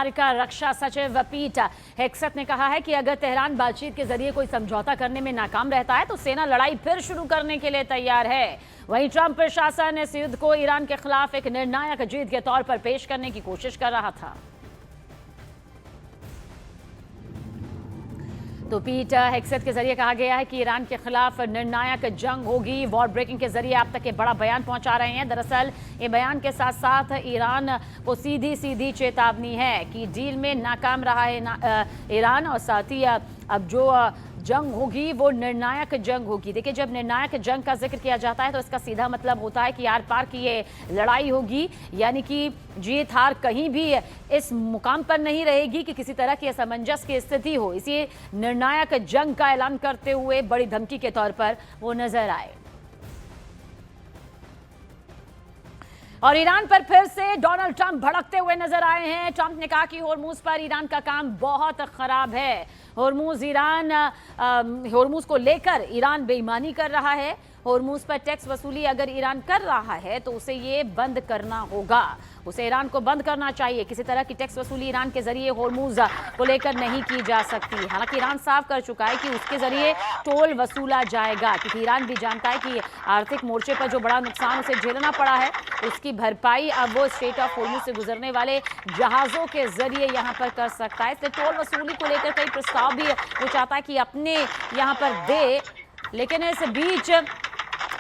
America रक्षा सचिव पीट हेग्सेथ ने कहा है कि अगर तेहरान बातचीत के जरिए कोई समझौता करने में नाकाम रहता है तो सेना लड़ाई फिर शुरू करने के लिए तैयार है। वहीं ट्रंप प्रशासन इस युद्ध को ईरान के खिलाफ एक निर्णायक जीत के तौर पर पेश करने की कोशिश कर रहा था। तो पीट हेग्सेथ के जरिए कहा गया है कि ईरान के खिलाफ निर्णायक जंग होगी। वॉर ब्रेकिंग के जरिए आप तक एक बड़ा बयान पहुंचा रहे हैं। दरअसल ये बयान के साथ साथ ईरान को सीधी सीधी चेतावनी है कि डील में नाकाम रहा है ईरान, और साथ ही अब जो जंग होगी वो निर्णायक जंग होगी। देखिए, जब निर्णायक जंग का जिक्र किया जाता है तो इसका सीधा मतलब होता है कि आर पार की ये लड़ाई होगी, यानी कि जीत हार कहीं भी इस मुकाम पर नहीं रहेगी कि किसी तरह की असमंजस की स्थिति हो। इसी निर्णायक जंग का ऐलान करते हुए बड़ी धमकी के तौर पर वो नजर आए। और ईरान पर फिर से डोनाल्ड ट्रंप भड़कते हुए नजर आए हैं। ट्रंप ने कहा कि होर्मुज पर ईरान का काम बहुत खराब है। होर्मुज को लेकर ईरान बेईमानी कर रहा है। होर्मुज पर टैक्स वसूली अगर ईरान कर रहा है तो उसे ये बंद करना होगा। उसे ईरान को बंद करना चाहिए। किसी तरह की टैक्स वसूली ईरान के जरिए होर्मुज को लेकर नहीं की जा सकती। हालांकि ईरान साफ कर चुका है कि उसके जरिए टोल वसूला जाएगा, क्योंकि ईरान भी जानता है कि आर्थिक मोर्चे पर जो बड़ा नुकसान उसे झेलना पड़ा है उसकी भरपाई अब वो स्ट्रेट ऑफ होर्मुज से गुजरने वाले जहाजों के जरिए यहाँ पर कर सकता है। इसलिए टोल वसूली को लेकर कई प्रस्ताव भी वो चाहता है कि अपने यहाँ पर दे। लेकिन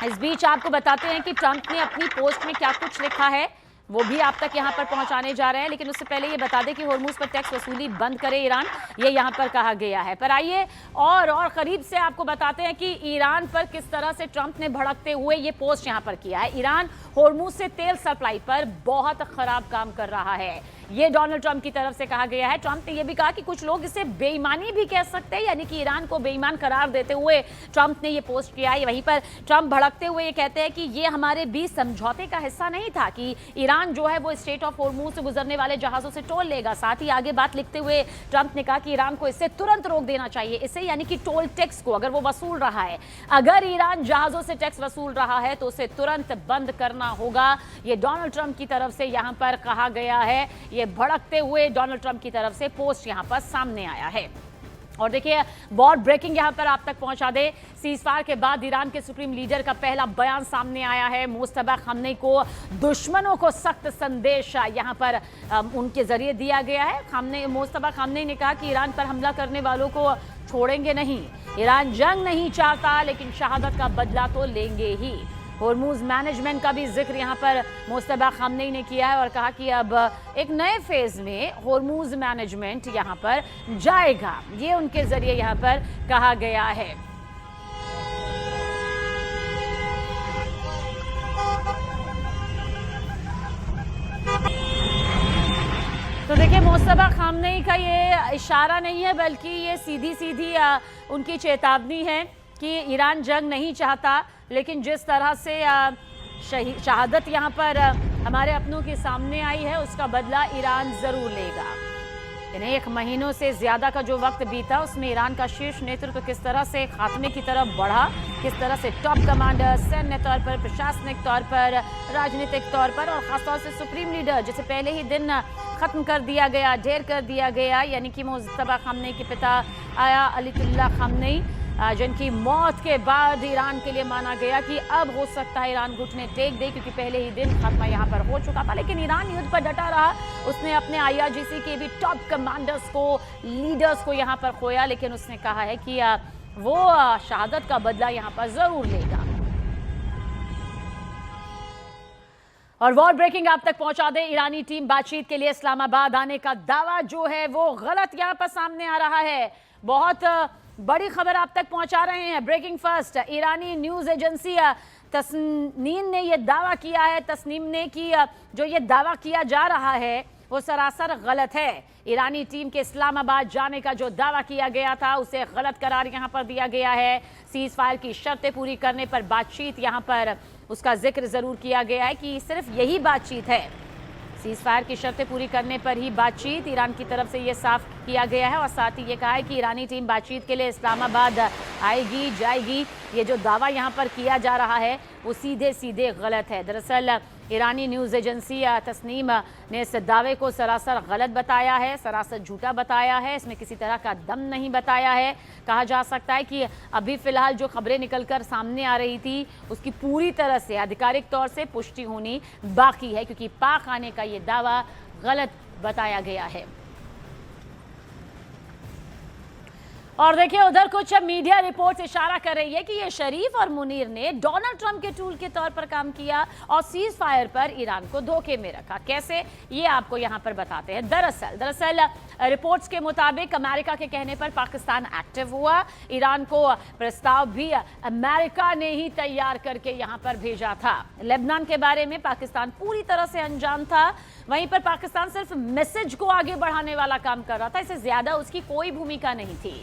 इस बीच आपको बताते हैं कि ट्रंप ने अपनी पोस्ट में क्या कुछ लिखा है वो भी आप तक यहां पर पहुंचाने जा रहे हैं। लेकिन उससे पहले ये बता दें कि होर्मुज पर टैक्स वसूली बंद करे ईरान, ये यहां पर कहा गया है। पर आइए और करीब से आपको बताते हैं कि ईरान पर किस तरह से ट्रंप ने भड़कते हुए ये पोस्ट यहां पर किया है। ईरान होर्मुज से तेल सप्लाई पर बहुत खराब काम कर रहा है, ये डोनाल्ड ट्रंप की तरफ से कहा गया है। ट्रंप ने यह भी कहा कि कुछ लोग इसे बेईमानी भी कह सकते हैं, यानी कि ईरान को बेईमान करार देते हुए ट्रंप ने यह पोस्ट किया है। वहीं पर ट्रंप भड़कते हुए ये कहते हैं कि ये हमारे बीच समझौते का हिस्सा नहीं था कि ईरान जो है वो स्ट्रेट ऑफ होर्मुज से गुजरने वाले जहाजों से टोल लेगा। साथ ही आगे बात लिखते हुए ट्रंप ने कहा कि ईरान को इससे तुरंत रोक देना चाहिए, इसे यानी कि टोल टैक्स को अगर वो वसूल रहा है, अगर ईरान जहाजों से टैक्स वसूल रहा है तो उसे तुरंत बंद करना होगा। ये डोनाल्ड ट्रंप की तरफ से यहां पर कहा गया है। ये भड़कते हुए डोनाल्ड ट्रंप की तरफ से पोस्ट यहां पर सामने आया है। और देखिए, वॉर ब्रेकिंग यहां पर आप तक पहुंचा दे। सीजफायर के बाद ईरान के सुप्रीम लीडर का पहला बयान सामने आया है। मुस्तफा खामनेई को दुश्मनों को सख्त संदेश यहां पर उनके जरिए दिया गया है। मुस्तफा खामनेई ने कहा कि ईरान पर हमला करने वालों को छोड़ेंगे नहीं। ईरान जंग नहीं चाहता, लेकिन शहादत का बदला तो लेंगे ही। होर्मुज मैनेजमेंट का भी जिक्र यहाँ पर मुस्तफा खामनेई ने किया है और कहा कि अब एक नए फेज में होर्मुज मैनेजमेंट यहाँ पर जाएगा, ये उनके जरिए यहाँ पर कहा गया है। तो देखिए, मुस्तफा खामनेई का ये इशारा नहीं है, बल्कि ये सीधी सीधी उनकी चेतावनी है कि ईरान जंग नहीं चाहता, लेकिन जिस तरह से शहादत यहाँ पर हमारे अपनों के सामने आई है उसका बदला ईरान जरूर लेगा। इन्हें 1 महीनों से ज्यादा का जो वक्त बीता उसमें ईरान का शीर्ष नेतृत्व किस तरह से खात्मे की तरफ बढ़ा, किस तरह से टॉप कमांडर सैन्य तौर पर, प्रशासनिक तौर पर, राजनीतिक तौर पर और खासतौर से सुप्रीम लीडर जिसे पहले ही दिन खत्म कर दिया गया, ढेर कर दिया गया, यानी कि मुस्तफा खामनेई के पिता आया अलीतुल्लाह खामनेई, जिनकी मौत के बाद ईरान के लिए माना गया कि अब हो सकता है ईरान घुटने टेक दे, क्योंकि पहले ही दिन खात्मा यहाँ पर हो चुका था। लेकिन ईरान युद्ध पर डटा रहा। उसने अपने IRGC के भी टॉप कमांडर्स को, लीडर्स को यहाँ पर खोया, लेकिन उसने कहा है कि वो शहादत का बदला यहाँ पर जरूर लेगा। और वॉर ब्रेकिंग आप तक पहुंचा दे। ईरानी टीम बातचीत के लिए इस्लामाबाद आने का दावा जो है वो गलत यहाँ पर सामने आ रहा है। बहुत बड़ी खबर आप तक पहुंचा रहे हैं। ब्रेकिंग फर्स्ट, ईरानी न्यूज एजेंसी तस्नीम ने यह दावा किया है, तस्नीम ने कि जो ये दावा किया जा रहा है वो सरासर गलत है। ईरानी टीम के इस्लामाबाद जाने का जो दावा किया गया था उसे गलत करार यहां पर दिया गया है। सीज फायर की शर्तें पूरी करने पर बातचीत, यहां पर उसका जिक्र जरूर किया गया है कि सिर्फ यही बातचीत है। सीज फायर की शर्तें पूरी करने पर ही बातचीत, ईरान की तरफ से ये साफ किया गया है। और साथ ही ये कहा है कि ईरानी टीम बातचीत के लिए इस्लामाबाद आएगी जाएगी। ये जो दावा यहाँ पर किया जा रहा है वो सीधे सीधे गलत है। दरअसल ईरानी न्यूज़ एजेंसी तस्नीम ने इस दावे को सरासर गलत बताया है, सरासर झूठा बताया है। इसमें किसी तरह का दम नहीं बताया है। कहा जा सकता है कि अभी फिलहाल जो खबरें निकलकर सामने आ रही थी उसकी पूरी तरह से आधिकारिक तौर से पुष्टि होनी बाकी है, क्योंकि पाक आने का ये दावा गलत बताया गया है। और देखिए, उधर कुछ मीडिया रिपोर्ट्स इशारा कर रही है कि ये शरीफ और मुनीर ने डोनाल्ड ट्रंप के टूल के तौर पर काम किया और सीज फायर पर ईरान को धोखे में रखा। कैसे, ये आपको यहां पर बताते हैं। दरअसल रिपोर्ट्स के मुताबिक अमेरिका के कहने पर पाकिस्तान एक्टिव हुआ। ईरान को प्रस्ताव भी अमेरिका ने ही तैयार करके यहां पर भेजा था। लेबनान के बारे में पाकिस्तान पूरी तरह से अनजान था। वहीं पर पाकिस्तान सिर्फ मैसेज को आगे बढ़ाने वाला काम कर रहा था, इससे ज्यादा उसकी कोई भूमिका नहीं थी।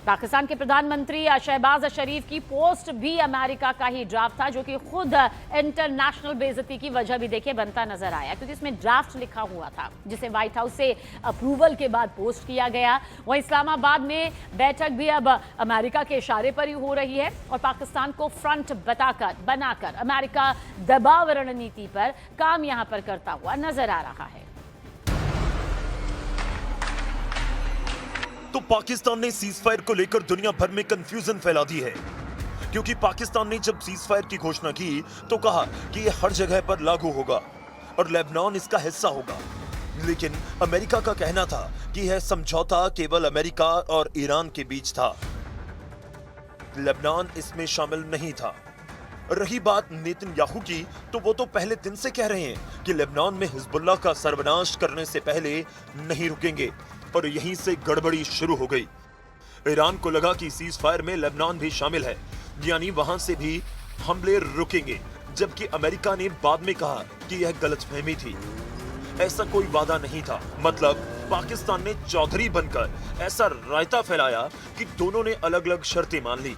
पाकिस्तान के प्रधानमंत्री शहबाज शरीफ की पोस्ट भी अमेरिका का ही ड्राफ्ट था, जो कि खुद इंटरनेशनल बेइज्जती की वजह भी देखिए बनता नजर आया, क्योंकि इसमें ड्राफ्ट लिखा हुआ था जिसे व्हाइट हाउस से अप्रूवल के बाद पोस्ट किया गया। वहीं इस्लामाबाद में बैठक भी अब अमेरिका के इशारे पर ही हो रही है और पाकिस्तान को फ्रंट बनाकर अमेरिका दबाव रणनीति पर काम यहां पर करता हुआ नजर आ रहा है। तो पाकिस्तान ने सीजफायर को लेकर दुनिया भर में कंफ्यूजन फैला दी है, क्योंकि पाकिस्तान ने जब सीजफायर की घोषणा की तो कहा कि यह हर जगह पर लागू होगा और लेबनान इसका हिस्सा होगा। लेकिन अमेरिका का कहना था कि यह समझौता केवल अमेरिका और ईरान के बीच था, लेबनान इसमें शामिल नहीं था। रही बात नेतन्याहू की, तो वो तो पहले दिन से कह रहे हैं कि लेबनान में हिजबुल्लाह का सर्वनाश करने से पहले नहीं रुकेंगे, और यहीं से गड़बड़ी शुरू हो गई। ईरान को लगा कि सीज फायर में लेबनान भी शामिल है, यानी वहां से भी हमले रुकेंगे, जबकि अमेरिका ने बाद में कहा कि यह गलतफहमी थी, ऐसा कोई वादा नहीं था। मतलब पाकिस्तान ने चौधरी बनकर ऐसा रायता फैलाया कि दोनों ने अलग अलग शर्तें मान ली।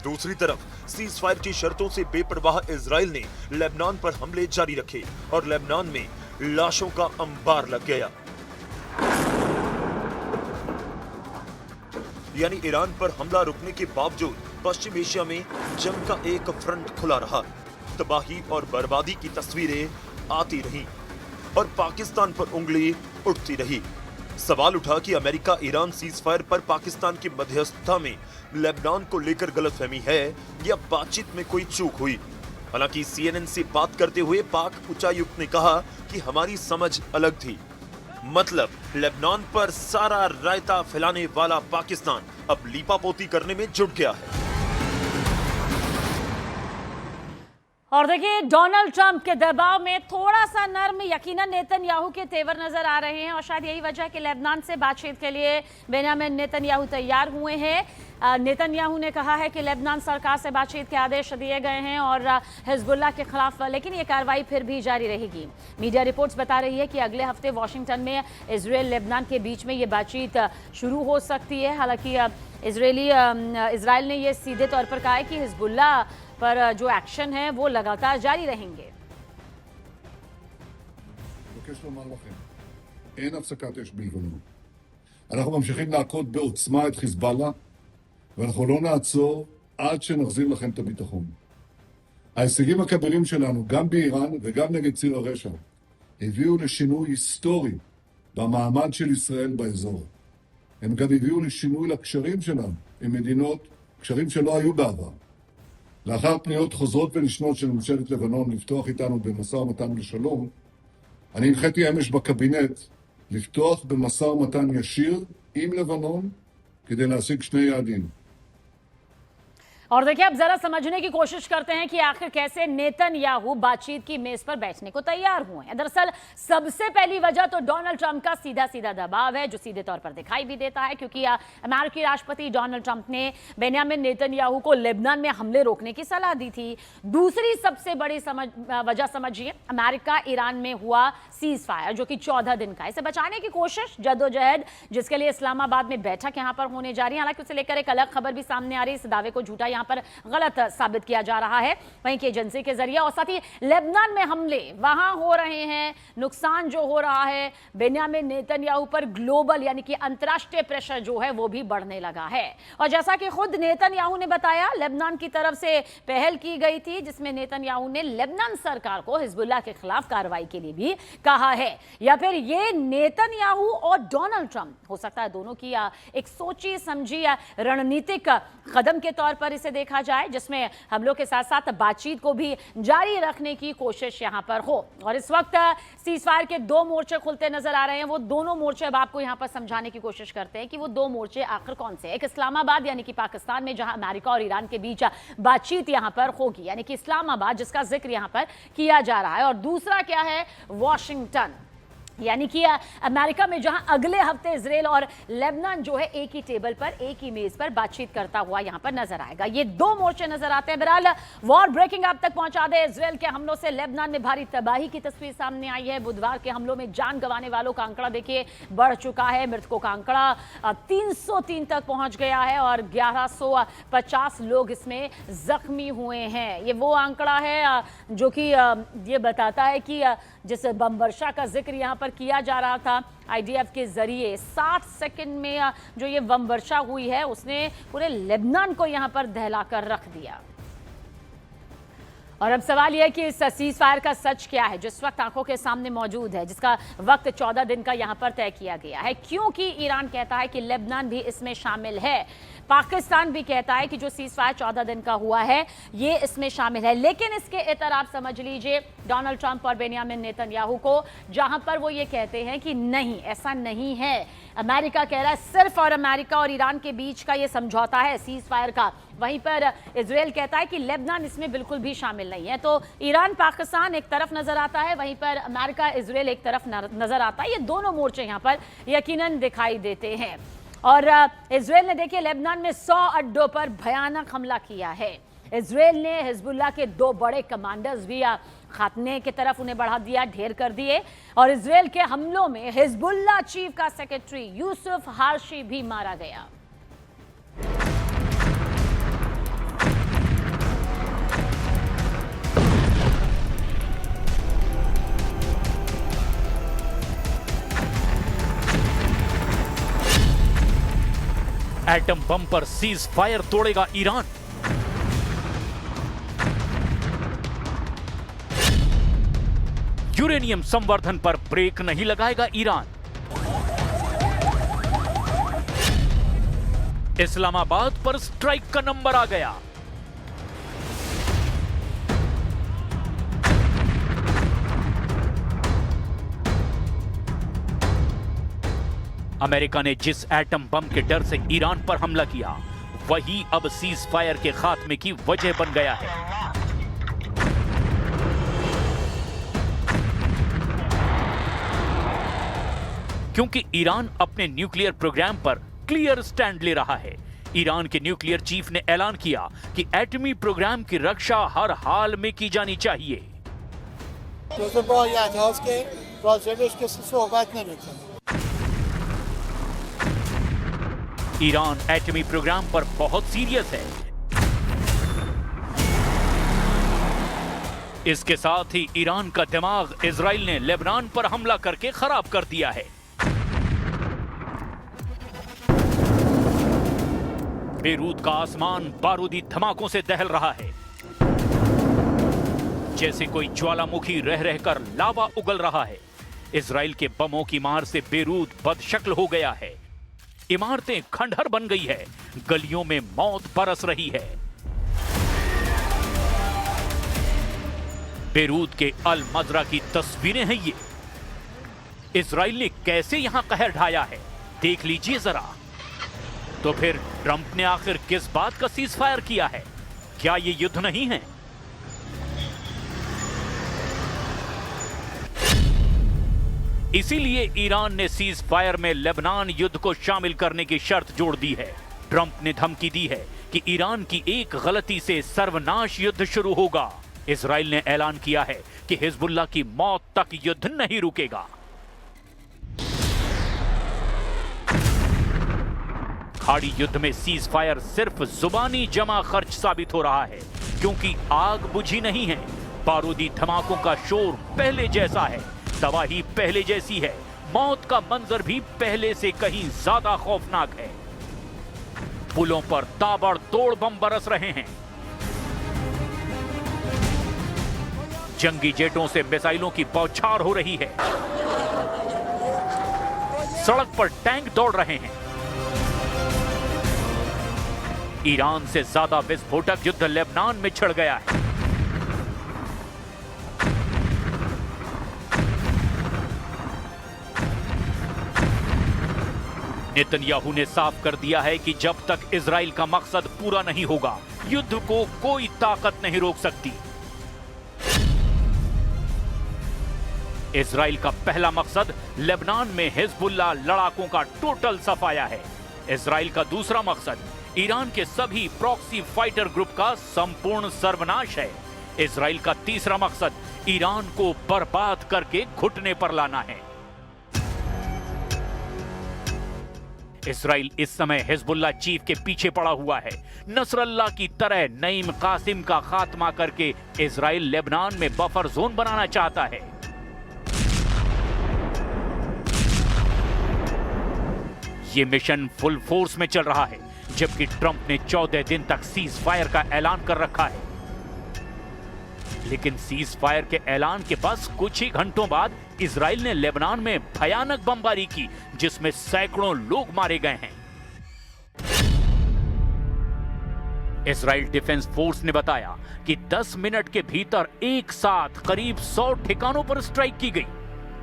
दूसरी तरफ सीज फायर की शर्तों से बेपरवाह इजराइल ने लेबनान पर हमले जारी रखे और लेबनान में लाशों का अंबार लग गया। यानी ईरान पर हमला रुकने के बावजूद पश्चिम एशिया में जंग का एक फ्रंट खुला रहा। तबाही और बर्बादी की तस्वीरें आती रहीं और पाकिस्तान पर उंगली उठती रही। सवाल उठा कि अमेरिका ईरान सीजफायर पर पाकिस्तान की मध्यस्थता में लेबनान को लेकर गलतफहमी है या बातचीत में कोई चूक हुई। हालांकि CNN से बात करते हुए पाक उच्चायुक्त ने कहा कि हमारी समझ अलग थी। मतलब लेबनान पर सारा रायता फैलाने वाला पाकिस्तान अब लीपापोती करने में जुट गया है। और देखिए, डोनाल्ड ट्रंप के दबाव में थोड़ा सा नर्म यकीनन नेतन्याहू के तेवर नजर आ रहे हैं और शायद यही वजह है कि लेबनान से बातचीत के लिए बेंयामिन नेतन्याहू तैयार हुए हैं। नेतन्याहू ने कहा है कि लेबनान सरकार से बातचीत के आदेश दिए गए हैं और हिजबुल्लाह के खिलाफ, लेकिन ये कार्रवाई फिर भी जारी रहेगी। मीडिया रिपोर्ट्स बता रही है कि अगले हफ्ते वॉशिंगटन में इजराइल लेबनान के बीच में ये बातचीत शुरू हो सकती है। हालांकि इजराइल ने ये सीधे तौर पर कहा है कि हिजबुल्लाह पर जो एक्शन है वो लगातार जारी रहेंगे। אין הפסקת אש בלבנון. אנחנו ממשיכים להכות בעוצמה את חיזבאללה, ואנחנו לא נעצור עד שנחזיר לכם את הביטחון. ההישגים הכבירים שלנו, גם באיראן וגם נגד ציר הרשע, הביאו לשינוי היסטורי במעמד של ישראל באזור. הם גם הביאו לשינוי לקשרים שלנו עם מדינות, קשרים שלא היו בעבר. לאחר פניות חוזרות ונשנות של ממשלת לבנון לפתוח איתנו במשא ומתן לשלום, אני הנחיתי אמש בקבינט לפתוח במשא ומתן ישיר עם לבנון כדי להשיג שני יעדים. और देखिए, अब जरा समझने की कोशिश करते हैं कि आखिर कैसे नेतन्याहू बातचीत की मेज पर बैठने को तैयार हुए हैं। दरअसल सबसे पहली वजह तो डोनाल्ड ट्रंप का सीधा सीधा दबाव है, जो सीधे तौर पर दिखाई भी देता है, क्योंकि अमेरिकी राष्ट्रपति डोनाल्ड ट्रंप ने बेंयामिन नेतन्याहू को लेबनान में हमले रोकने की सलाह दी थी। दूसरी सबसे बड़ी वजह समझिए, अमेरिका ईरान में हुआ सीज फायर, जो कि 14 दिन का। इसे बचाने की कोशिश, जद्दोजहद, जिसके लिए इस्लामाबाद में बैठक यहां पर होने जा रही है। हालांकि उसे लेकर एक अलग खबर भी सामने आ रही है, इस दावे को झूठा यहां पर गलत साबित किया जा रहा है वहीं की एजेंसी के जरिए। और साथ ही लेबनान में हमले वहां हो रहे हैं, नुकसान जो हो रहा है, बेन्यामिन नेतन्याहू पर ग्लोबल यानी कि अंतर्राष्ट्रीय प्रेशर जो है वो भी बढ़ने लगा है। और जैसा कि खुद नेतन्याहू ने बताया, लेबनान की तरफ से पहल की गई थी जिसमें नेतन्याहू ने लेबनान सरकार को हिजबुल्लाह के खिलाफ कार्रवाई के लिए भी कहा है। या फिर ये नेतन्याहू और डोनाल्ड ट्रंप, हो सकता है दोनों की एक सोची समझी रणनीतिक कदम के तौर पर इसे देखा जाए, जिसमें हमलों के साथ साथ बातचीत को भी जारी रखने की कोशिश यहां पर हो। और इस वक्त सीजफायर के दो मोर्चे खुलते नजर आ रहे हैं। वो दोनों मोर्चे अब आपको यहां पर समझाने की कोशिश करते हैं कि वो दो मोर्चे आखिर कौन से। एक इस्लामाबाद यानी कि पाकिस्तान में, जहां अमेरिका और ईरान के बीच बातचीत यहां पर होगी, यानी कि इस्लामाबाद जिसका जिक्र यहां पर किया जा रहा है। और दूसरा क्या है, वॉशिंगटन यानी कि अमेरिका में, जहां अगले हफ्ते इजराइल और लेबनान जो है एक ही टेबल पर, एक ही मेज पर बातचीत करता हुआ यहां पर नजर आएगा। ये दो मोर्चे नजर आते हैं। बहरहाल वॉर ब्रेकिंग आप तक पहुंचा दे। इजराइल के हमलों से लेबनान में भारी तबाही की तस्वीर सामने आई है। बुधवार के हमलों में जान गंवाने वालों का आंकड़ा देखिए बढ़ चुका है। मृतकों का आंकड़ा 303 तक पहुंच गया है और 1150 लोग इसमें जख्मी हुए हैं। ये वो आंकड़ा है जो कि ये बताता है कि जिस बम वर्षा का जिक्र यहां पर किया जा रहा था आईडीएफ के जरिए, 60 सेकंड में जो ये बम वर्षा हुई है उसने पूरे लेबनान को यहां पर दहलाकर रख दिया। और अब सवाल यह है कि इस सीज फायर का सच क्या है, जिस वक्त आंखों के सामने मौजूद है, जिसका वक्त 14 दिन का यहां पर तय किया गया है। क्योंकि ईरान कहता है कि लेबनान भी इसमें शामिल है, पाकिस्तान भी कहता है कि जो सीज फायर 14 दिन का हुआ है ये इसमें शामिल है। लेकिन इसके इतर आप समझ लीजिए डोनाल्ड ट्रंप और बेन्यामिन नेतन्याहू को, जहां पर वो ये कहते हैं कि नहीं, ऐसा नहीं है। अमेरिका कह रहा है सिर्फ और अमेरिका और ईरान के बीच का ये समझौता है सीज फायर का। वहीं पर इजराइल कहता है कि लेबनान इसमें बिल्कुल भी शामिल नहीं है। तो ईरान पाकिस्तान एक तरफ नजर आता है, वहीं पर अमेरिका इजराइल एक तरफ नजर आता है। ये दोनों मोर्चे यहाँ पर यकीनन दिखाई देते हैं। और इजराइल ने देखिए लेबनान में 100 अड्डों पर भयानक हमला किया है। इजराइल ने हिजबुल्लाह के 2 बड़े कमांडर्स भी खात्मे की तरफ उन्हें बढ़ा दिया, ढेर कर दिए। और इजराइल के हमलों में हिजबुल्लाह चीफ का सेक्रेटरी यूसुफ हारशी भी मारा गया। एटम बम पर सीज फायर तोड़ेगा ईरान। यूरेनियम संवर्धन पर ब्रेक नहीं लगाएगा ईरान। इस्लामाबाद पर स्ट्राइक का नंबर आ गया। अमेरिका ने जिस एटम बम के डर से ईरान पर हमला किया, वही अब सीज फायर के खात्मे की वजह बन गया है। क्योंकि ईरान अपने न्यूक्लियर प्रोग्राम पर क्लियर स्टैंड ले रहा है। ईरान के न्यूक्लियर चीफ ने ऐलान किया कि एटमी प्रोग्राम की रक्षा हर हाल में की जानी चाहिए। ईरान एटमी प्रोग्राम पर बहुत सीरियस है। इसके साथ ही ईरान का दिमाग इजराइल ने लेबनान पर हमला करके खराब कर दिया है। बेरूत का आसमान बारूदी धमाकों से दहल रहा है, जैसे कोई ज्वालामुखी रह रहकर लावा उगल रहा है। इजराइल के बमों की मार से बेरूत बदशक्ल हो गया है। इमारतें खंडहर बन गई है, गलियों में मौत बरस रही है। बेरूत के अल मजरा की तस्वीरें हैं ये। इजराइल ने कैसे यहां कहर ढाया है, देख लीजिए जरा। तो फिर ट्रंप ने आखिर किस बात का सीज फायर किया है? क्या ये युद्ध नहीं है? इसीलिए ईरान ने सीज फायर में लेबनान युद्ध को शामिल करने की शर्त जोड़ दी है। ट्रंप ने धमकी दी है कि ईरान की एक गलती से सर्वनाश युद्ध शुरू होगा। इजराइल ने ऐलान किया है कि हिजबुल्लाह की मौत तक युद्ध नहीं रुकेगा। खाड़ी युद्ध में सीज फायर सिर्फ जुबानी जमा खर्च साबित हो रहा है, क्योंकि आग बुझी नहीं है। बारूदी धमाकों का शोर पहले जैसा है, तबाही पहले जैसी है, मौत का मंजर भी पहले से कहीं ज्यादा खौफनाक है। पुलों पर ताबड़तोड़ बम बरस रहे हैं, जंगी जेटों से मिसाइलों की बौछार हो रही है, सड़क पर टैंक दौड़ रहे हैं। ईरान से ज्यादा विस्फोटक युद्ध लेबनान में छिड़ गया है। नेतन्याहू ने साफ कर दिया है कि जब तक इजराइल का मकसद पूरा नहीं होगा, युद्ध को कोई ताकत नहीं रोक सकती। इजराइल का पहला मकसद लेबनान में हिजबुल्लाह लड़ाकों का टोटल सफाया है। इजराइल का दूसरा मकसद ईरान के सभी प्रॉक्सी फाइटर ग्रुप का संपूर्ण सर्वनाश है। इजराइल का तीसरा मकसद ईरान को बर्बाद करके घुटने पर लाना है। इजराइल इस समय हिजबुल्लाह चीफ के पीछे पड़ा हुआ है। नसरल्लाह की तरह नईम कासिम का खात्मा करके इजराइल लेबनान में बफर जोन बनाना चाहता है। ये मिशन फुल फोर्स में चल रहा है, जबकि ट्रंप ने 14 दिन तक सीज फायर का ऐलान कर रखा है। लेकिन सीज फायर के ऐलान के बस कुछ ही घंटों बाद इजराइल ने लेबनान में भयानक बमबारी की, जिसमें सैकड़ों लोग मारे गए हैं। इजराइल डिफेंस फोर्स ने बताया कि 10 मिनट के भीतर एक साथ करीब 100 ठिकानों पर स्ट्राइक की गई।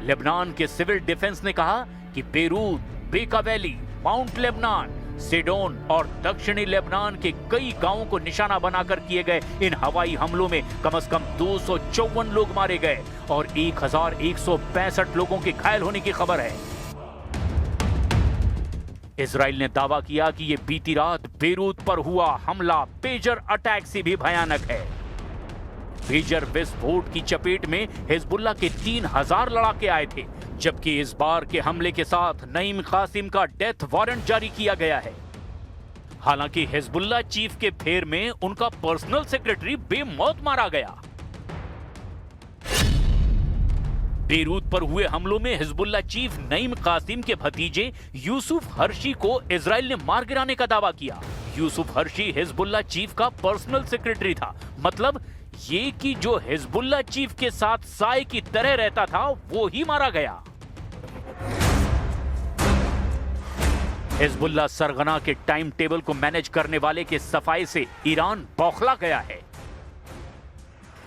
लेबनान के सिविल डिफेंस ने कहा कि बेरूत, बेका वैली, माउंट लेबनान, सिडोन और दक्षिणी लेबनान के कई गांवों को निशाना बनाकर किए गए इन हवाई हमलों में कम से कम 254 लोग मारे गए और 1165 लोगों के घायल होने की खबर है। इजराइल ने दावा किया कि यह बीती रात बेरूत पर हुआ हमला पेजर अटैक से भी भयानक है। पेजर विस्फोट की चपेट में हिजबुल्लाह के 3000 लड़ाके आए थे, जबकि इस बार के हमले के साथ नईम कासिम का डेथ वारंट जारी किया गया है। हालांकि हिजबुल्लाह चीफ के फेर में उनका पर्सनल सेक्रेटरी बेमौत मारा गया। बेरूत पर हुए हमलों में हिजबुल्लाह चीफ नईम कासिम के भतीजे यूसुफ हर्शी को इजराइल ने मार गिराने का दावा किया। यूसुफ हर्शी हिजबुल्लाह चीफ का पर्सनल सेक्रेटरी था, मतलब ये कि जो हिजबुल्लाह चीफ के साथ साए की तरह रहता था वो ही मारा गया। हिजबुल्लाह सरगना के टाइम टेबल को मैनेज करने वाले के सफाई से ईरान बौखला गया है।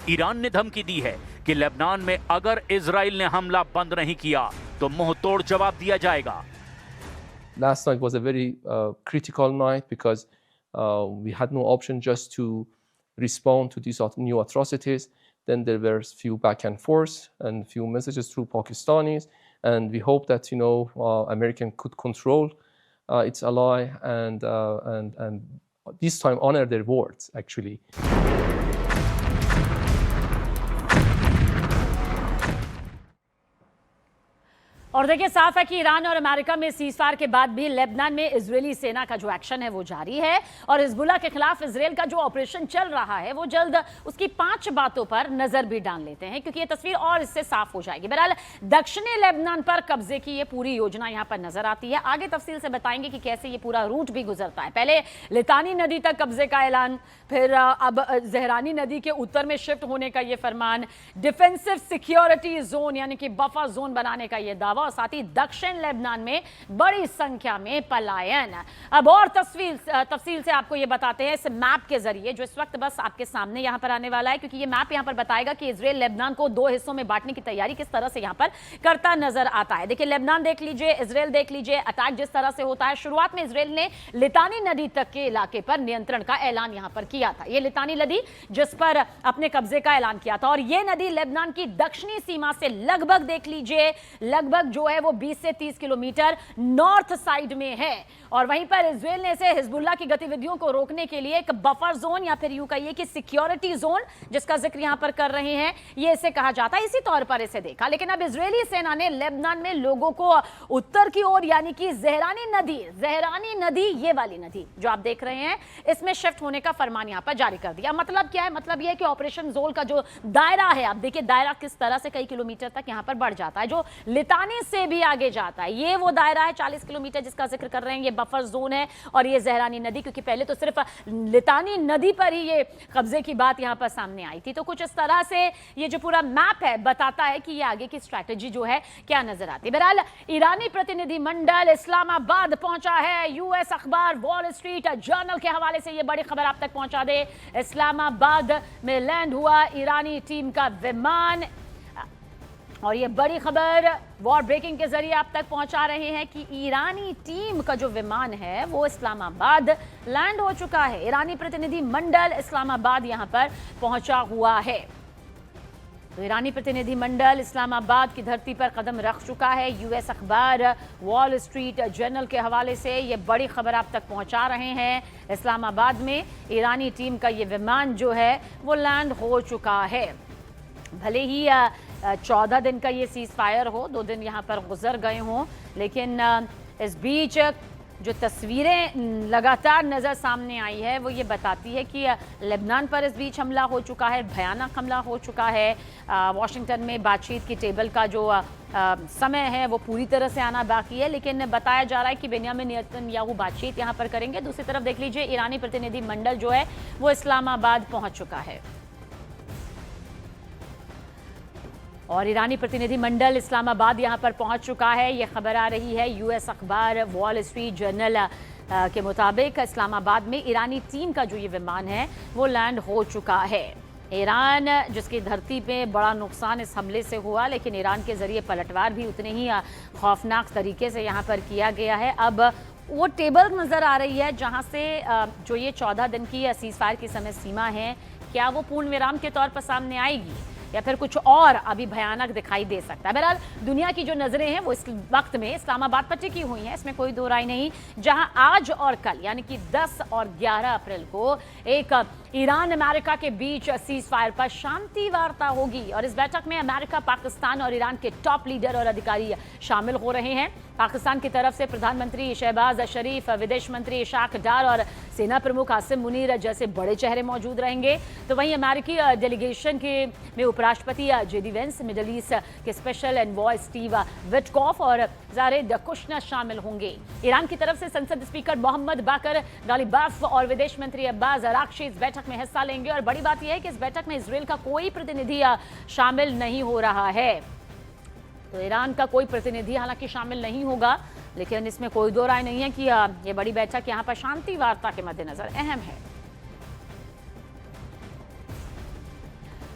ईरान ने धमकी दी है कि लेबनान में अगर इजराइल ने हमला बंद नहीं किया तो मुंह तोड़ जवाब दिया जाएगा। Last night was a very critical night because we had no option just to respond to these new atrocities. Then there were few back and forth and few messages through Pakistanis, and we hope that American could control its ally and this time honor their words actually. और देखिए, साफ है कि Iran और America में ceasefire के बाद भी लेबनान में इजरायली सेना का जो एक्शन है वो जारी है और हिजबुल्लाह के खिलाफ इजराइल का जो ऑपरेशन चल रहा है वो जल्द उसकी 5 बातों पर नजर भी डाल लेते हैं, क्योंकि ये तस्वीर और इससे साफ हो जाएगी। बहरहाल दक्षिणी लेबनान पर कब्जे की ये पूरी योजना यहां पर नजर आती है। आगे तफसील से बताएंगे कि कैसे ये पूरा रूट भी गुजरता है। पहले लितानी नदी तक कब्जे का ऐलान, फिर अब जहरानी नदी के उत्तर में शिफ्ट होने का ये फरमान, डिफेंसिव सिक्योरिटी जोन यानी कि बफर जोन बनाने का ये दावा और साथ ही दक्षिण लेबनान में बड़ी संख्या में पलायन। अब और तफसील से आपको ये बताते हैं इस मैप के जरिए जो इस वक्त बस आपके सामने यहां पर आने वाला है, क्योंकि ये मैप यहां पर बताएगा कि इजराइल लेबनान को 2 हिस्सों में बांटने की तैयारी किस तरह से यहां पर करता नजर आता है। देखिए, लेबनान देख लीजिए, इजराइल देख लीजिए, अटैक जिस तरह से होता है। शुरुआत में इजराइल ने लितानी नदी तक के इलाके पर नियंत्रण का ऐलान यहां पर किया था। ये लितानी नदी जिस पर अपने कब्जे का ऐलान किया था और ये नदी लेबनान की दक्षिणी सीमा से लगभग देख लीजिए लगभग जो है वो 20 से 30 किलोमीटर नॉर्थ साइड में है। और वहीं पर इजराइल ने इसे हिजबुल्लाह की गतिविधियों को रोकने के लिए एक बफर जोन या फिर यूं कहिए कि सिक्योरिटी जोन जिसका जिक्र यहां पर कर रहे हैं, ये इसे कहा जाता है, इसी तौर पर इसे देखा। लेकिन अब इजरायली सेना ने लेबनान में लोगों को उत्तर की ओर यानी कि ज़हरानी नदी, ये वाली नदी जो आप देख रहे हैं, इसमें शिफ्ट होने का फरमान यहां पर जारी कर दिया। मतलब क्या है? मतलब यह है कि ऑपरेशन जोल का जो दायरा है, आप देखिए दायरा किस तरह से कई किलोमीटर तक यहां पर बढ़ जाता है, जो लितानी से भी आगे जाता है। ये वो दायरा है 40 किलोमीटर जिसका जिक्र कर रहे हैं, ये बफर जोन है। और ये ज़हरानी नदी, क्योंकि पहले तो सिर्फ लितानी नदी पर ही ये कब्जे की बात यहां पर सामने आई थी। तो कुछ इस तरह से ये जो पूरा मैप है बताता है कि ये आगे की स्ट्रैटेजी जो है क्या नजर आती है। बहरहाल ईरानी प्रतिनिधिमंडल इस्लामाबाद पहुंचा है। यूएस अखबार वॉल स्ट्रीट जर्नल के हवाले से ये बड़ी खबर आप तक पहुंचा दे। इस्लामाबाद में लैंड हुआ ईरानी टीम का विमान, और ये बड़ी खबर वॉर ब्रेकिंग के जरिए आप तक पहुंचा रहे हैं कि ईरानी टीम का जो विमान है वो इस्लामाबाद लैंड हो चुका है। ईरानी प्रतिनिधि मंडल इस्लामाबाद यहां पर पहुंचा हुआ है। तो ईरानी प्रतिनिधि मंडल इस्लामाबाद की धरती पर कदम रख चुका है। यूएस अखबार वॉल स्ट्रीट जर्नल के हवाले से ये बड़ी खबर आप तक पहुंचा रहे हैं। इस्लामाबाद में ईरानी टीम का ये विमान जो है वो लैंड हो चुका है। भले ही 14 दिन का ये सीज फायर हो, 2 दिन यहाँ पर गुजर गए हों, लेकिन इस बीच जो तस्वीरें लगातार नज़र सामने आई है वो ये बताती है कि लेबनान पर इस बीच हमला हो चुका है, भयानक हमला हो चुका है। वॉशिंगटन में बातचीत की टेबल का जो समय है वो पूरी तरह से आना बाकी है, लेकिन बताया जा रहा है कि बेंयामिन नेतन्याहू बातचीत यहाँ पर करेंगे। दूसरी तरफ देख लीजिए ईरानी प्रतिनिधि मंडल जो है वो इस्लामाबाद पहुँच चुका है, और ईरानी प्रतिनिधि मंडल इस्लामाबाद यहां पर पहुंच चुका है। यह खबर आ रही है यूएस अखबार वॉल स्ट्रीट जर्नल के मुताबिक इस्लामाबाद में ईरानी टीम का जो ये विमान है वो लैंड हो चुका है। ईरान जिसकी धरती पे बड़ा नुकसान इस हमले से हुआ, लेकिन ईरान के जरिए पलटवार भी उतने ही खौफनाक तरीके से यहाँ पर किया गया है। अब वो टेबल नज़र आ रही है जहाँ से जो ये 14 दिन की सीज फायर की समय सीमा है, क्या वो पूर्ण विराम के तौर पर सामने आएगी या फिर कुछ और अभी भयानक दिखाई दे सकता है। बहरहाल दुनिया की जो नजरें हैं वो इस वक्त में इस्लामाबाद पर टिकी हुई हैं, इसमें कोई दो राय नहीं। जहां आज और कल यानी कि 10 और 11 अप्रैल को एक ईरान अमेरिका के बीच सीज फायर पर शांति वार्ता होगी, और इस बैठक में अमेरिका, पाकिस्तान और ईरान के टॉप लीडर और अधिकारी शामिल हो रहे हैं। पाकिस्तान की तरफ से प्रधानमंत्री शहबाज शरीफ, विदेश मंत्री इशाक डार और सेना प्रमुख आसिम मुनीर जैसे बड़े चेहरे मौजूद रहेंगे। तो वहीं अमेरिकी डेलीगेशन के में उपराष्ट्रपति जेडी वेंस, मिडल ईस्ट के स्पेशल एनवॉय स्टीव विटकॉफ और जारेद कुशनर शामिल होंगे। ईरान की तरफ से संसद स्पीकर मोहम्मद बाकर गालिबाफ और विदेश मंत्री अब्बास अराक्ची इस बैठक में हिस्सा लेंगे। और बड़ी बात यह है कि इस बैठक में इजराइल का कोई प्रतिनिधि शामिल नहीं हो रहा है। तो ईरान का कोई प्रतिनिधि हालांकि शामिल नहीं होगा, लेकिन इसमें कोई दो राय नहीं है कि यह बड़ी बैठक यहां पर शांति वार्ता के मद्देनजर अहम है।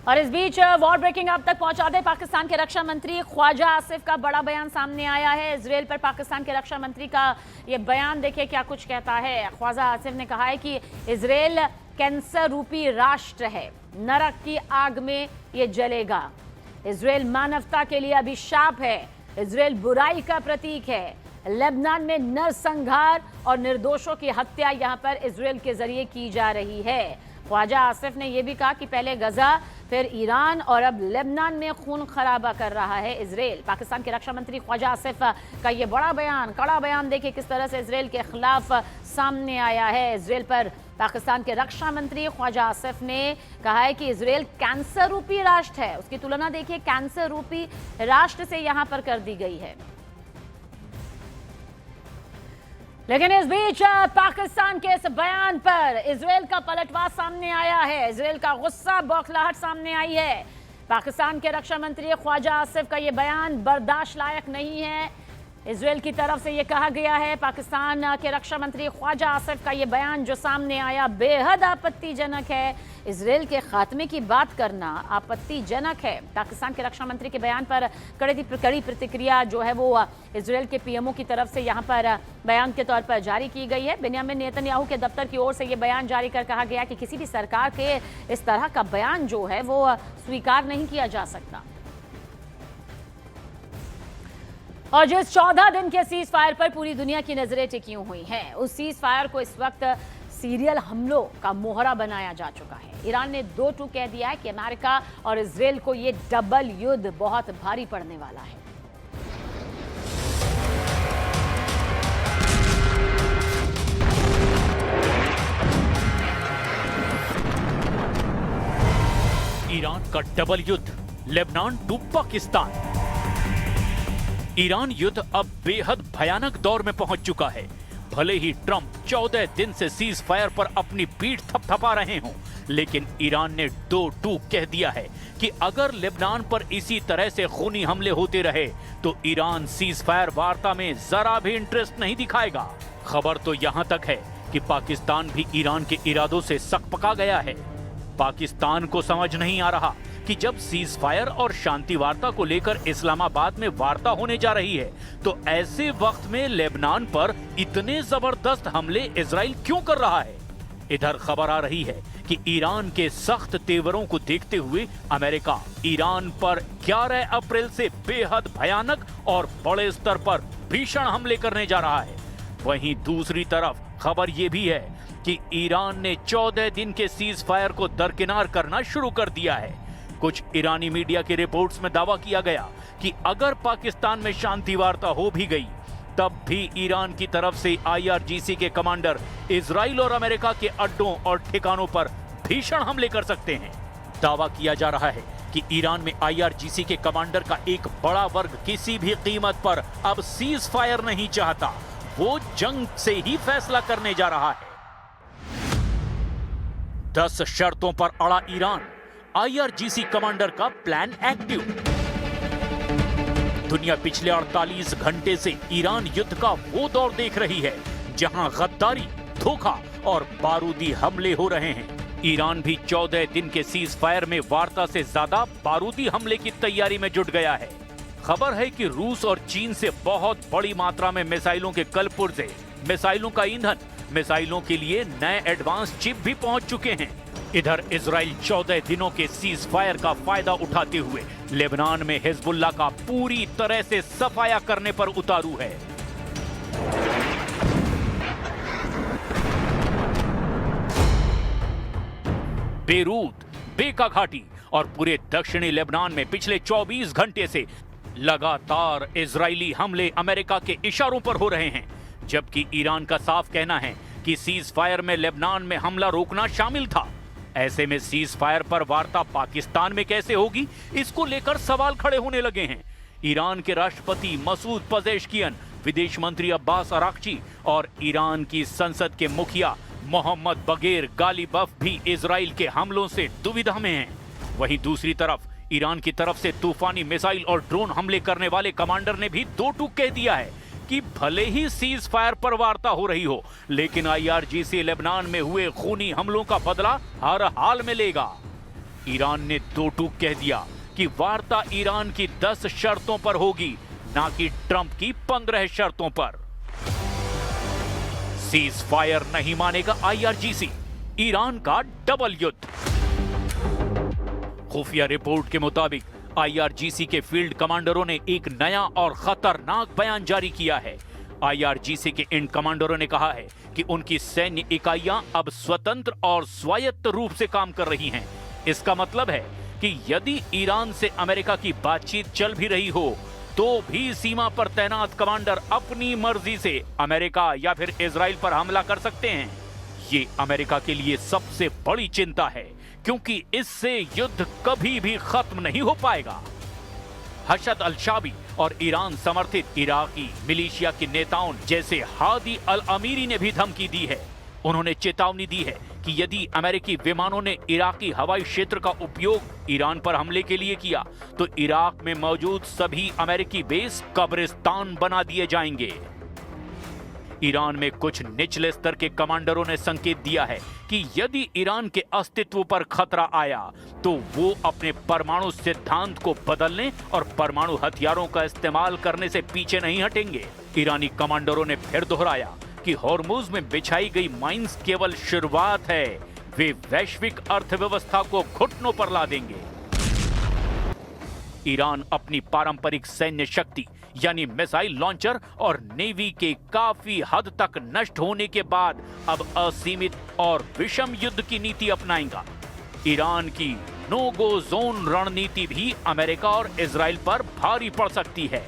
और इस बीच वॉर ब्रेकिंग आप तक पहुंचा दे, पाकिस्तान के रक्षा मंत्री ख्वाजा आसिफ का बड़ा बयान सामने आया है। इजराइल पर पाकिस्तान के रक्षा मंत्री का यह बयान देखिए क्या कुछ कहता है। ख्वाजा आसिफ ने कहा है कि इजराइल कैंसर रूपी राष्ट्र है, नरक की आग में ये जलेगा। इजराइल मानवता के लिए अभिशाप है, इजराइल बुराई का प्रतीक है। लेबनान में नरसंहार और निर्दोषों की हत्या यहां पर इजराइल के जरिए की जा रही है। ख्वाजा आसिफ ने यह भी कहा कि पहले गजा, फिर ईरान और अब लेबनान में खून खराबा कर रहा है इजराइल। पाकिस्तान के रक्षा मंत्री ख्वाजा आसिफ का यह बड़ा बयान, कड़ा बयान देखिए किस तरह से इजराइल के खिलाफ सामने आया है। इजराइल पर पाकिस्तान के रक्षा मंत्री ख्वाजा आसिफ ने कहा है कि इजराइल कैंसर रूपी राष्ट्र है। उसकी तुलना देखिए कैंसर रूपी राष्ट्र से यहां पर कर दी गई है। लेकिन इस बीच पाकिस्तान के इस बयान पर इजराइल का पलटवार सामने आया है। इजराइल का गुस्सा, बौखलाहट सामने आई है। पाकिस्तान के रक्षा मंत्री ख्वाजा आसिफ का यह बयान बर्दाश्त लायक नहीं है। इजराइल की तरफ से यह कहा गया है, पाकिस्तान के रक्षा मंत्री ख्वाजा आसिफ का यह बयान जो सामने आया बेहद आपत्तिजनक है। इजराइल के खात्मे की बात करना आपत्तिजनक है। पाकिस्तान के रक्षा मंत्री के बयान पर कड़ी प्रतिक्रिया जो है वो इजराइल के पीएमओ की तरफ से यहाँ पर बयान के तौर पर जारी की गई है। बेंयामिन नेतन्याहू के दफ्तर की ओर से यह बयान जारी कर कहा गया कि किसी भी सरकार के इस तरह का बयान जो है वो स्वीकार नहीं किया जा सकता। और जिस 14 दिन के सीज फायर पर पूरी दुनिया की नजरें टिकी हुई हैं, उस सीज फायर को इस वक्त सीरियल हमलों का मोहरा बनाया जा चुका है। ईरान ने 2-2 कह दिया है कि अमेरिका और इजराइल को ये डबल युद्ध बहुत भारी पड़ने वाला है। ईरान का डबल युद्ध, लेबनान टू पाकिस्तान। ईरान युद्ध अब बेहद भयानक दौर में पहुंच चुका है। भले ही ट्रंप 14 दिन से सीज फायर पर अपनी पीठ थपथपा रहे हों, लेकिन ईरान ने 2-2 कह दिया है कि अगर लेबनान पर इसी तरह से खूनी हमले होते रहे तो ईरान सीज फायर वार्ता में जरा भी इंटरेस्ट नहीं दिखाएगा। खबर तो यहां तक है कि पाकिस्तान भी ईरान के इरादों से सकपका गया है। पाकिस्तान को समझ नहीं आ रहा कि जब सीज फायर और शांति वार्ता को लेकर इस्लामाबाद में वार्ता होने जा रही है तो ऐसे वक्त में लेबनान पर इतने जबरदस्त हमले इजराइल क्यों कर रहा है। इधर खबर आ रही है कि ईरान के सख्त तेवरों को देखते हुए अमेरिका ईरान पर 11 अप्रैल से बेहद भयानक और बड़े स्तर पर भीषण हमले करने जा रहा है। वहीं दूसरी तरफ खबर यह भी है कि ईरान ने 14 दिन के सीज फायर को दरकिनार करना शुरू कर दिया है। कुछ ईरानी मीडिया की रिपोर्ट्स में दावा किया गया कि अगर पाकिस्तान में शांति वार्ता हो भी गई तब भी ईरान की तरफ से IRGC के कमांडर इजराइल और अमेरिका के अड्डों और ठिकानों पर भीषण हमले कर सकते हैं। दावा किया जा रहा है कि ईरान में IRGC के कमांडर का एक बड़ा वर्ग किसी भी कीमत पर अब सीज फायर नहीं चाहता, वो जंग से ही फैसला करने जा रहा है। 10 शर्तों पर अड़ा ईरान, IRGC कमांडर का प्लान एक्टिव। दुनिया पिछले 48 घंटे से ईरान युद्ध का वो दौर देख रही है जहां गद्दारी, धोखा और बारूदी हमले हो रहे हैं। ईरान भी 14 दिन के सीज फायर में वार्ता से ज्यादा बारूदी हमले की तैयारी में जुट गया है। खबर है कि रूस और चीन से बहुत बड़ी मात्रा में मिसाइलों के कलपुर्जे, मिसाइलों का ईंधन, मिसाइलों के लिए नए एडवांस चिप भी पहुंच चुके हैं। इधर इजराइल 14 दिनों के सीज फायर का फायदा उठाते हुए लेबनान में हिजबुल्लाह का पूरी तरह से सफाया करने पर उतारू है। बेरूत, बेका घाटी और पूरे दक्षिणी लेबनान में पिछले 24 घंटे से लगातार इजरायली हमले अमेरिका के इशारों पर हो रहे हैं, जबकि ईरान का साफ कहना है कि सीज फायर में लेबनान में हमला रोकना शामिल था। ऐसे में सीज फायर पर वार्ता पाकिस्तान में कैसे होगी, इसको लेकर सवाल खड़े होने लगे हैं। ईरान के राष्ट्रपति मसूद पजेश्कियन, विदेश मंत्री अब्बास अराक्ची और ईरान की संसद के मुखिया मोहम्मद बगेर गालिबफ भी इजराइल के हमलों से दुविधा में हैं। वहीं दूसरी तरफ ईरान की तरफ से तूफानी मिसाइल और ड्रोन हमले करने वाले कमांडर ने भी 2-2 कह दिया है कि भले ही सीज फायर पर वार्ता हो रही हो, लेकिन IRGC लेबनान में हुए खूनी हमलों का बदला हर हाल में लेगा। ईरान ने 2-2 कह दिया कि वार्ता ईरान की 10 शर्तों पर होगी, ना कि ट्रंप की 15 शर्तों पर। सीज फायर नहीं मानेगा IRGC, ईरान का डबल युद्ध। खुफिया रिपोर्ट के मुताबिक IRGC के फील्ड कमांडरों ने एक नया और खतरनाक बयान जारी किया है। IRGC के इन कमांडरों ने कहा है कि उनकी सैन्य इकाइयां अब स्वतंत्र और स्वायत्त रूप से काम कर रही हैं। इसका मतलब है कि यदि ईरान से अमेरिका की बातचीत चल भी रही हो तो भी सीमा पर तैनात कमांडर अपनी मर्जी से अमेरिका या फिर इजराइल पर हमला कर सकते हैं। ये अमेरिका के लिए सबसे बड़ी चिंता है, क्योंकि इससे युद्ध कभी भी खत्म नहीं हो पाएगा। हशद अल-शाबी और ईरान समर्थित इराकी मिलिशिया के नेताओं जैसे हादी अल-अमीरी ने भी धमकी दी है। उन्होंने चेतावनी दी है कि यदि अमेरिकी विमानों ने इराकी हवाई क्षेत्र का उपयोग ईरान पर हमले के लिए किया तो इराक में मौजूद सभी अमेरिकी बेस कब्रिस्तान बना दिए जाएंगे। ईरान में कुछ निचले स्तर के कमांडरों ने संकेत दिया है कि यदि ईरान के अस्तित्व पर खतरा आया तो वो अपने परमाणु सिद्धांत को बदलने और परमाणु हथियारों का इस्तेमाल करने से पीछे नहीं हटेंगे। ईरानी कमांडरों ने फिर दोहराया कि हॉर्मुज में बिछाई गई माइंस केवल शुरुआत है, वे वैश्विक अर्थव्यवस्था को घुटनों पर ला देंगे। ईरान अपनी पारंपरिक सैन्य शक्ति यानी मिसाइल लॉन्चर और नेवी के काफी हद तक नष्ट होने के बाद अब असीमित और विषम युद्ध की नीति अपनाएगा। ईरान की नो गो जोन रणनीति भी अमेरिका और इजराइल पर भारी पड़ सकती है।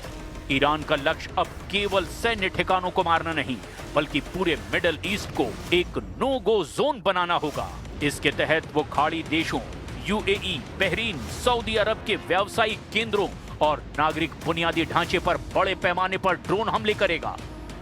ईरान का लक्ष्य अब केवल सैन्य ठिकानों को मारना नहीं, बल्कि पूरे मिडिल ईस्ट को एक नो गो जोन बनाना होगा। इसके तहत वो खाड़ी देशों यूएई, बहरीन, सऊदी अरब के व्यावसायिक केंद्रों और नागरिक बुनियादी ढांचे पर बड़े पैमाने पर ड्रोन हमले करेगा।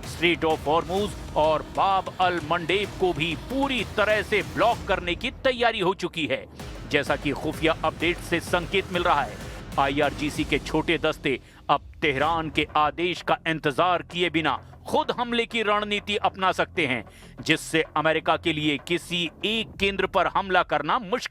स्ट्रेट ऑफ हॉर्मुज और बाब अल मंडेब को भी पूरी तरह से ब्लॉक करने की तैयारी हो चुकी है, जैसा कि खुफिया अपडेट से संकेत मिल रहा है। आईआरजीसी के छोटे दस्ते अब तेहरान के आदेश का इंतजार किए बिना खुद हमले की रणनीति अपना सकते हैं, जिससे अमेरिका के लिए किसी एक केंद्र पर हमला करना मुश्किल